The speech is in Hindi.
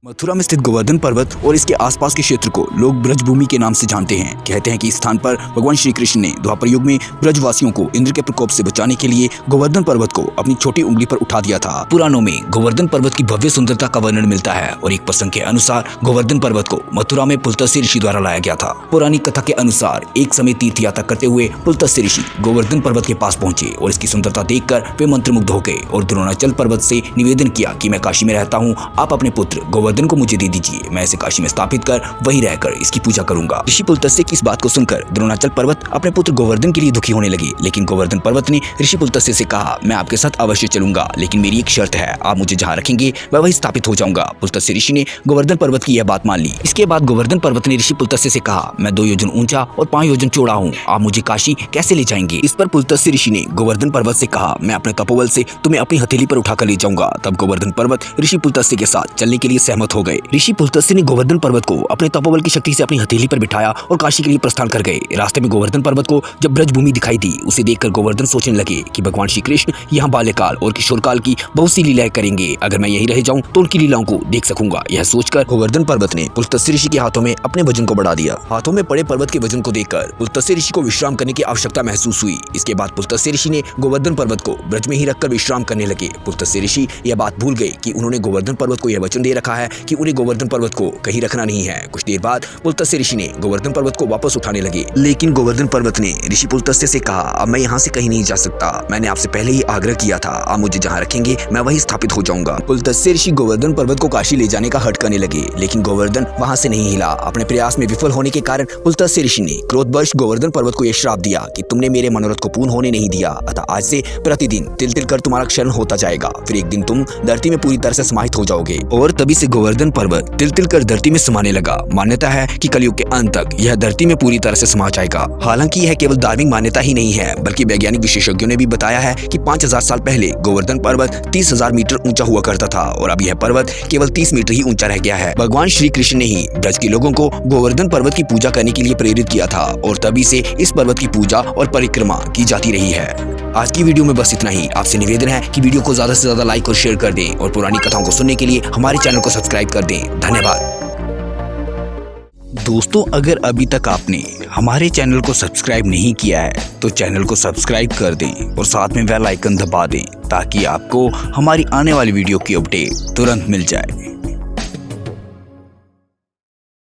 मथुरा में स्थित गोवर्धन पर्वत और इसके आसपास के क्षेत्र को लोग ब्रजभूमि के नाम से जानते हैं। कहते हैं कि इस स्थान पर भगवान श्री कृष्ण ने द्वापर युग में ब्रजवासियों को इंद्र के प्रकोप से बचाने के लिए गोवर्धन पर्वत को अपनी छोटी उंगली पर उठा दिया था। पुराणों में गोवर्धन पर्वत की भव्य सुंदरता का वर्णन मिलता है और एक प्रसंग के अनुसार गोवर्धन पर्वत को मथुरा में पुलत्स्य ऋषि द्वारा लाया गया था। पौराणिक कथा के अनुसार एक समय तीर्थ यात्रा करते हुए पुलत्स्य ऋषि गोवर्धन पर्वत के पास पहुंचे और इसकी सुंदरता देखकर वे मंत्रमुग्ध हो गए और द्रोणाचल पर्वत से निवेदन किया कि मैं काशी में रहता हूँ, आप अपने पुत्र गोवर्धन को मुझे दे दीजिए, मैं इसे काशी में स्थापित कर वहीं रहकर इसकी पूजा करूंगा। ऋषि पुलत्स्य की इस बात को सुनकर द्रोणाचल पर्वत अपने पुत्र गोवर्धन के लिए दुखी होने लगे, लेकिन गोवर्धन पर्वत ने ऋषि पुलत्स्य से कहा, मैं आपके साथ अवश्य चलूंगा, लेकिन मेरी एक शर्त है, आप मुझे जहाँ रखेंगे मैं वहीं स्थापित हो जाऊंगा। पुलत्स्य ऋषि ने गोवर्धन पर्वत की यह बात मान ली। इसके बाद गोवर्धन पर्वत ने ऋषि पुलत्स्य से कहा, मैं 2 योजन ऊंचा और 5 योजन चौड़ा हूँ, आप मुझे काशी कैसे ले जाएंगे? इस पर पुलत्स्य ऋषि ने गोवर्धन पर्वत से कहा, मैं अपने तपोबल से तुम्हें अपनी हथेली पर उठाकर ले जाऊंगा। तब गोवर्धन पर्वत ऋषि पुलत्स्य के साथ चलने के लिए सहमत हो गए। ऋषि पुलत्स्य ने गोवर्धन पर्वत को अपने तपोबल की शक्ति से अपनी हथेली पर बिठाया और काशी के लिए प्रस्थान कर गए। रास्ते में गोवर्धन पर्वत को जब ब्रजभूमि दिखाई दी, उसे देखकर गोवर्धन सोचने लगे कि भगवान श्री कृष्ण यहाँ बाल्यकाल और किशोर काल की बहुत सी लीलाएं करेंगे, अगर मैं यहीं रह जाऊं तो उनकी लीलाओं को देख सकूंगा। यह सोचकर गोवर्धन पर्वत ने पुलत्स्य ऋषि के हाथों में अपने वजन को बढ़ा दिया। हाथों में पड़े पर्वत के वजन को देखकर पुलत्स्य ऋषि को विश्राम करने की आवश्यकता महसूस हुई। इसके बाद पुलत्स्य ऋषि ने गोवर्धन पर्वत को ब्रज में ही रखकर विश्राम करने लगे। पुलत्स्य ऋषि यह बात भूल गए कि उन्होंने गोवर्धन पर्वत को यह वचन दे रखा है कि उन्हें गोवर्धन पर्वत को कहीं रखना नहीं है। कुछ देर बाद पुलत्स्य ऋषि ने गोवर्धन पर्वत को वापस उठाने लगे, लेकिन गोवर्धन पर्वत ने ऋषि पुलत्स्य से कहा, अब मैं यहाँ से कहीं नहीं जा सकता, मैंने आपसे पहले ही आग्रह किया था, आप मुझे जहाँ रखेंगे मैं वहीं स्थापित हो जाऊंगा। पुलत्स्य ऋषि गोवर्धन पर्वत को काशी ले जाने का हठ करने लगे, लेकिन गोवर्धन वहाँ से नहीं हिला। अपने प्रयास में विफल होने के कारण पुलत्स्य ऋषि ने क्रोधवश गोवर्धन पर्वत को यह श्राप दिया कि तुमने मेरे मनोरथ को पूर्ण होने नहीं दिया, अतः आज से प्रतिदिन तिल तिल कर तुम्हारा क्षरण होता जाएगा, फिर एक दिन तुम धरती में पूरी तरह से समाहित हो जाओगे। और तभी से गोवर्धन पर्वत तिल तिल कर धरती में समाने लगा। मान्यता है कि कलयुग के अंत तक यह धरती में पूरी तरह से समा जाएगा। हालांकि यह केवल धार्मिक मान्यता ही नहीं है, बल्कि वैज्ञानिक विशेषज्ञों ने भी बताया है कि 5000 साल पहले गोवर्धन पर्वत 30,000 मीटर ऊंचा हुआ करता था और अब यह पर्वत केवल 30 मीटर ही ऊंचा रह गया है। भगवान श्री कृष्ण ने ही ब्रज के लोगों को गोवर्धन पर्वत की पूजा करने के लिए प्रेरित किया था और तभी से इस पर्वत की पूजा और परिक्रमा की जाती रही है। आज की वीडियो में बस इतना ही। आपसे निवेदन है कि वीडियो को ज्यादा से ज्यादा लाइक और शेयर कर दें और पुरानी कथाओं को सुनने के लिए हमारे चैनल को सब्सक्राइब कर दें। धन्यवाद। दोस्तों, अगर अभी तक आपने हमारे चैनल को सब्सक्राइब नहीं किया है तो चैनल को सब्सक्राइब कर दें और साथ में बेल आइकन दबा दें ताकि आपको हमारी आने वाली वीडियो की अपडेट तुरंत मिल जाए।